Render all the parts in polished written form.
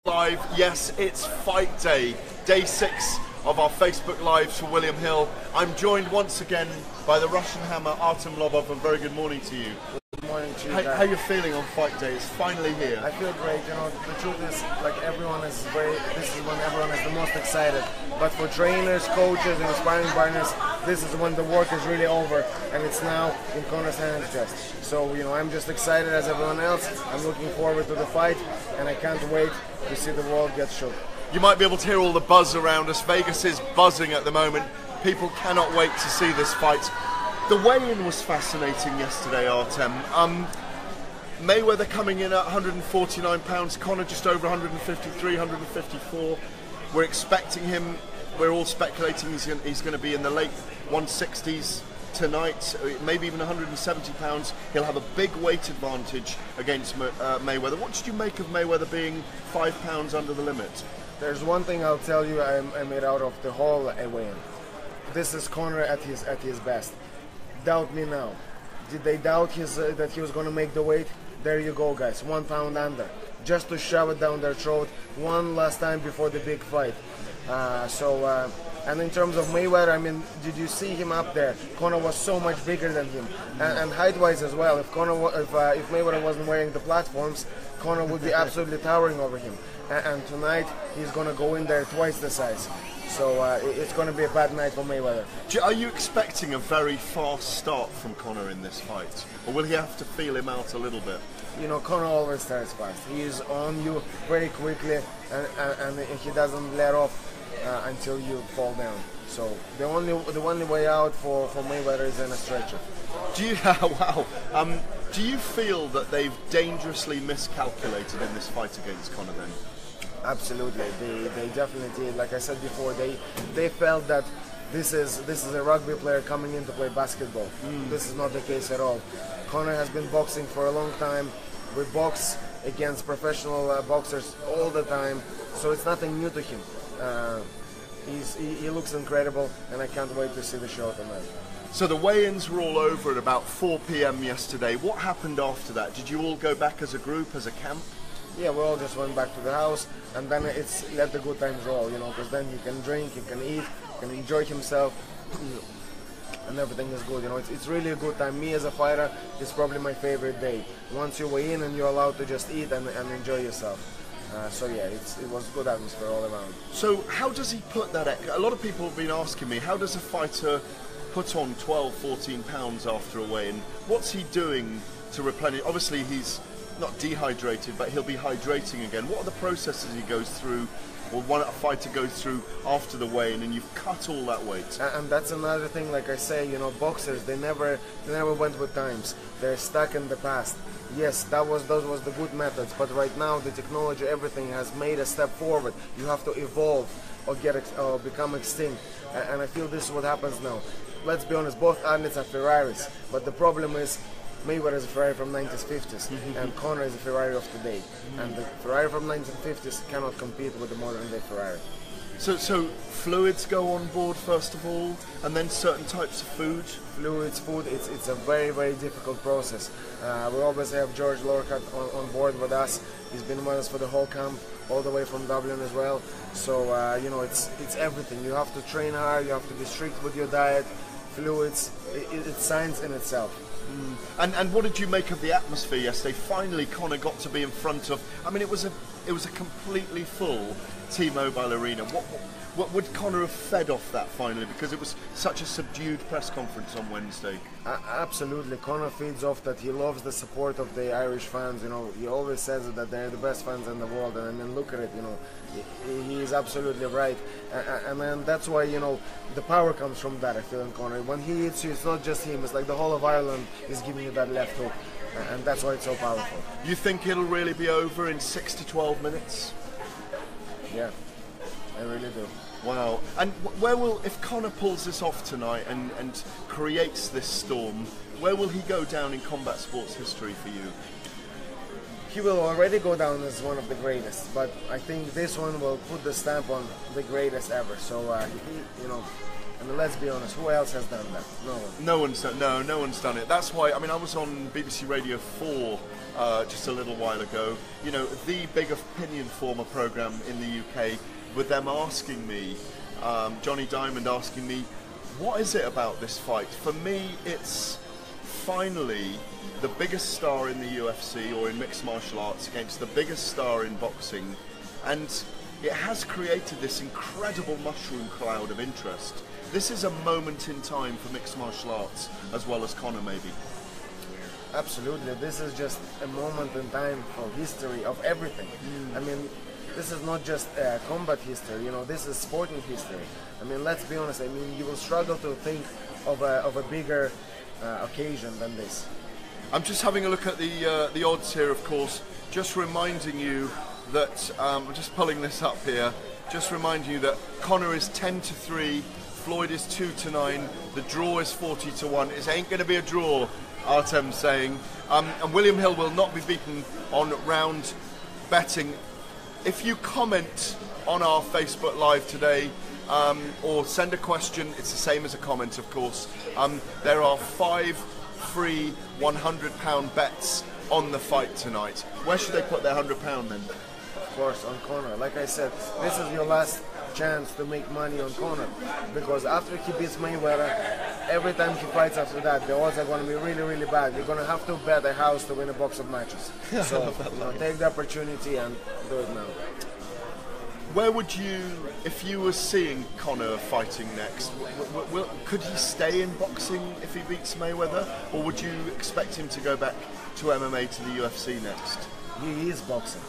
Live, yes, it's fight day, day 6 of our Facebook Lives for William Hill. I'm joined once again by the Russian hammer Artem Lobov, and very good morning to you. Good morning to you. How are you feeling on fight day? It's finally here. I feel great. You know, the truth is, like, everyone is this is when everyone is the most excited. But for trainers, coaches, and sparring partners, this is when the work is really over, and it's now in Conor's hands just. So, you know, I'm just excited as everyone else. I'm looking forward to the fight, and I can't wait to see the world get shook. You might be able to hear all the buzz around us. Vegas is buzzing at the moment. People cannot wait to see this fight. The weigh-in was fascinating yesterday, Artem. Mayweather coming in at 149 pounds, Conor just over 153, 154. We're expecting him, we're all speculating he's going to be in the late 160s tonight, maybe even 170 pounds. He'll have a big weight advantage against Mayweather. What did you make of Mayweather being 5 pounds under the limit? There's one thing I'll tell you I made out of the whole weigh-in. This is Conor at his best. Doubt me now. Did they doubt that he was going to make the weight? There you go, guys. 1 pound under. Just to shove it down their throat one last time before the big fight. And in terms of Mayweather, I mean, did you see him up there? Conor was so much bigger than him, and height-wise as well. If Mayweather wasn't wearing the platforms, Conor would be absolutely towering over him. And tonight he's going to go in there twice the size. So it's going to be a bad night for Mayweather. Are you expecting a very fast start from Conor in this fight, or will he have to feel him out a little bit? You know, Conor always starts fast. He is on you very quickly, and he doesn't let off until you fall down. So the only way out for Mayweather is in a stretcher. Do you feel that they've dangerously miscalculated in this fight against Conor then? Absolutely, they definitely did. Like I said before, they felt that this is a rugby player coming in to play basketball. This is not the case at all. Conor has been boxing for a long time. We box against professional boxers all the time, so it's nothing new to him. He looks incredible, and I can't wait to see the show tonight. So the weigh-ins were all over at about 4 p.m. yesterday. What happened after that? Did you all go back as a group, as a camp? Yeah, we all just went back to the house, and then it's let the good times roll, you know, because then you can drink, you can eat, you can enjoy himself, and everything is good, you know. It's really a good time. Me as a fighter, it's probably my favorite day. Once you weigh in and you're allowed to just eat and enjoy yourself. So yeah, it was good atmosphere all around. So how does he put that? A lot of people have been asking me, how does a fighter put on 12, 14 pounds after a weigh-in? What's he doing to replenish? Obviously he's not dehydrated, but he'll be hydrating again. What are the processes he goes through, or a fighter goes through after the weigh-in, and you've cut all that weight? And that's another thing, like I say, you know, boxers, they never went with times. They're stuck in the past. Yes, those was the good methods, but right now the technology, everything has made a step forward. You have to evolve or become extinct, and I feel this is what happens now. Let's be honest, both athletes are Ferraris, but the problem is Mayweather is a Ferrari from 1950s, and Conor is a Ferrari of today. And the Ferrari from 1950s cannot compete with the modern day Ferrari. So fluids go on board first of all, and then certain types of food? Fluids, food, it's a very, very difficult process. We always have George Lorcat on board with us. He's been with us for the whole camp, all the way from Dublin as well. So, you know, it's everything. You have to train hard, you have to be strict with your diet, fluids, it's science in itself. And what did you make of the atmosphere yesterday? Finally, Conor got to be in front of. I mean, it was a completely full T-Mobile Arena. What would Conor have fed off that finally? Because it was such a subdued press conference on Wednesday. Absolutely, Conor feeds off that. He loves the support of the Irish fans. You know, he always says that they're the best fans in the world, and I mean, look at it. You know, he is absolutely right, and then that's why, you know, the power comes from that. I feel in Conor. When he hits you, it's not just him. It's like the whole of Ireland is giving you that left hook, and that's why it's so powerful. You think it'll really be over in 6 to 12 minutes? Yeah, I really do. Wow. And if Conor pulls this off tonight and creates this storm, where will he go down in combat sports history for you? He will already go down as one of the greatest, but I think this one will put the stamp on the greatest ever. So, you know, I mean, let's be honest, who else has done that? No one. No one's done it. That's why, I mean, I was on BBC Radio 4 just a little while ago, you know, the big opinion former programme in the UK, with them asking me, Johnny Diamond asking me, what is it about this fight? For me, it's finally the biggest star in the UFC or in mixed martial arts against the biggest star in boxing, and it has created this incredible mushroom cloud of interest. This is a moment in time for mixed martial arts as well as Conor, maybe. Absolutely, this is just a moment in time for history of everything. I mean, this is not just combat history, you know, this is sporting history. I mean, let's be honest, I mean, you will struggle to think of a bigger occasion than this. I'm just having a look at the odds here, of course, just reminding you that, I'm just pulling this up here, just reminding you that Conor is 10-3, Floyd is 2-9, the draw is 40-1. It ain't going to be a draw, Artem's saying. And William Hill will not be beaten on round betting. If you comment on our Facebook Live today, or send a question, it's the same as a comment, of course. There are 5 free £100 bets on the fight tonight. Where should they put their £100 then? Of course, on Conor. Like I said, this is your last chance to make money on Conor, because after he beats Mayweather, every time he fights after that, the odds are going to be really, really bad. You're going to have to bet a house to win a box of matches. So take the opportunity and do it now. Where would you, if you were seeing Conor fighting next, could he stay in boxing if he beats Mayweather, or would you expect him to go back to MMA, to the UFC next? He is boxing.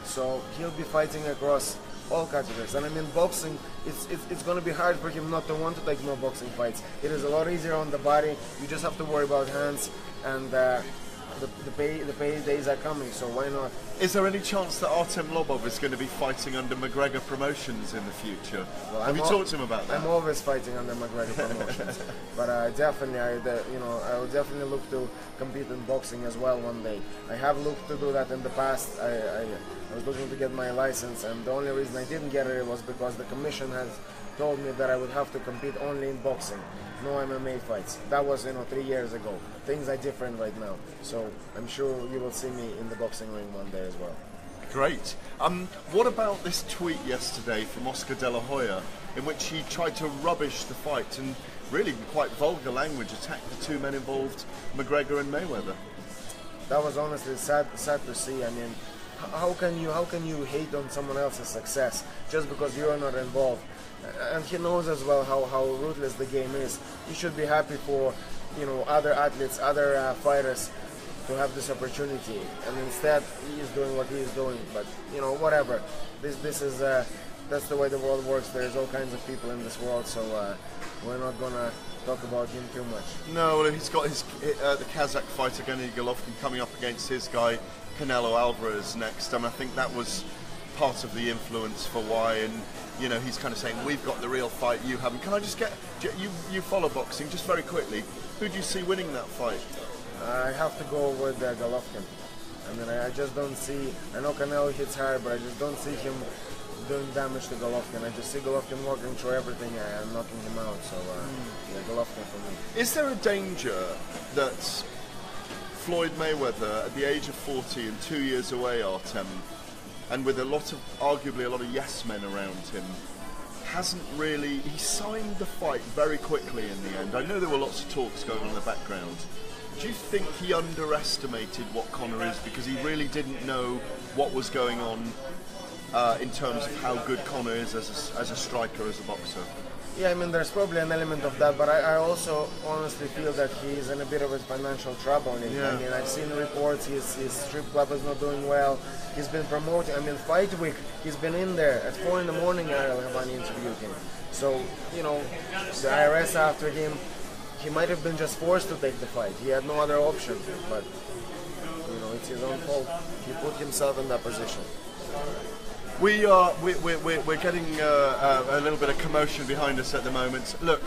So he'll be fighting across all categories. And I mean, boxing, it's going to be hard for him not to want to take no boxing fights. It is a lot easier on the body. You just have to worry about hands, and the pay days are coming, so why not? Is there any chance that Artem Lobov is going to be fighting under McGregor Promotions in the future? Well, have you talked to him about that? I'm always fighting under McGregor Promotions, but definitely, I will definitely look to compete in boxing as well one day. I have looked to do that in the past. I was looking to get my license, and the only reason I didn't get it was because the commission has told me that I would have to compete only in boxing, no MMA fights. That was 3 years ago. Things are different right now, so I'm sure you will see me in the boxing ring one day as well. Great. What about this tweet yesterday from Oscar De La Hoya, in which he tried to rubbish the fight and really in quite vulgar language attacked the two men involved, McGregor and Mayweather? That was honestly sad to see. I mean, how can you hate on someone else's success just because you are not involved? And he knows as well how ruthless the game is. You should be happy for other athletes, other fighters to have this opportunity, and instead he is doing what he is doing. But whatever. This is that's the way the world works. There's all kinds of people in this world, so we're not gonna talk about him too much. No, well, he's got his the Kazakh fighter Gennady Golovkin coming up against his guy Canelo Alvarez next. I think that was part of the influence for why, and he's kind of saying, we've got the real fight, you haven't. Can I just get, you follow boxing, just very quickly, who do you see winning that fight? I have to go with Golovkin. I mean, I just don't see, I know Canelo hits hard, but I just don't see him doing damage to Golovkin. I just see Golovkin walking through everything and knocking him out, so yeah, Golovkin for me. Is there a danger that Floyd Mayweather, at the age of 40 and 2 years away, Artem, and with arguably a lot of yes men around him, he signed the fight very quickly in the end? I know there were lots of talks going on in the background. Do you think he underestimated what Conor is because he really didn't know what was going on in terms of how good Conor is as a striker, as a boxer? Yeah, I mean, there's probably an element of that, but I also honestly feel that he's in a bit of a financial trouble. Yeah. I mean, I've seen reports his strip club is not doing well. He's been promoting. I mean, Fight Week, he's been in there at 4 in the morning. Ariel Havani interviewed him. So, the IRS after him. He might have been just forced to take the fight. He had no other option, but it's his own fault. He put himself in that position. We're getting a little bit of commotion behind us at the moment. Look,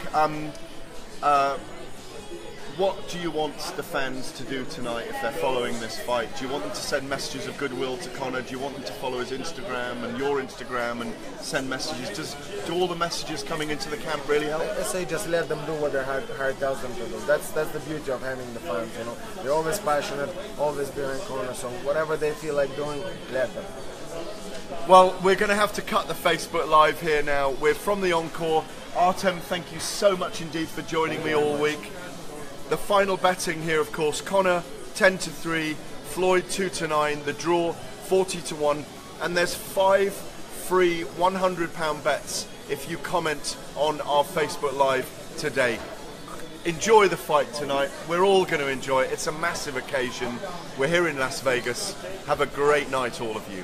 What do you want the fans to do tonight if they're following this fight? Do you want them to send messages of goodwill to Conor? Do you want them to follow his Instagram and your Instagram and send messages? Do all the messages coming into the camp really help? I say just let them do what their heart tells them to do. That's the beauty of having the fans, you know. They're always passionate, always behind Conor, so whatever they feel like doing, let them. Well, we're going to have to cut the Facebook Live here now. We're from the Encore. Artem, thank you so much indeed for joining me all week. The final betting here, of course, Conor 10-3, Floyd 2-9, the draw 40-1, and there's 5 free £100 bets if you comment on our Facebook Live today. Enjoy the fight tonight. We're all going to enjoy it. It's a massive occasion. We're here in Las Vegas. Have a great night, all of you.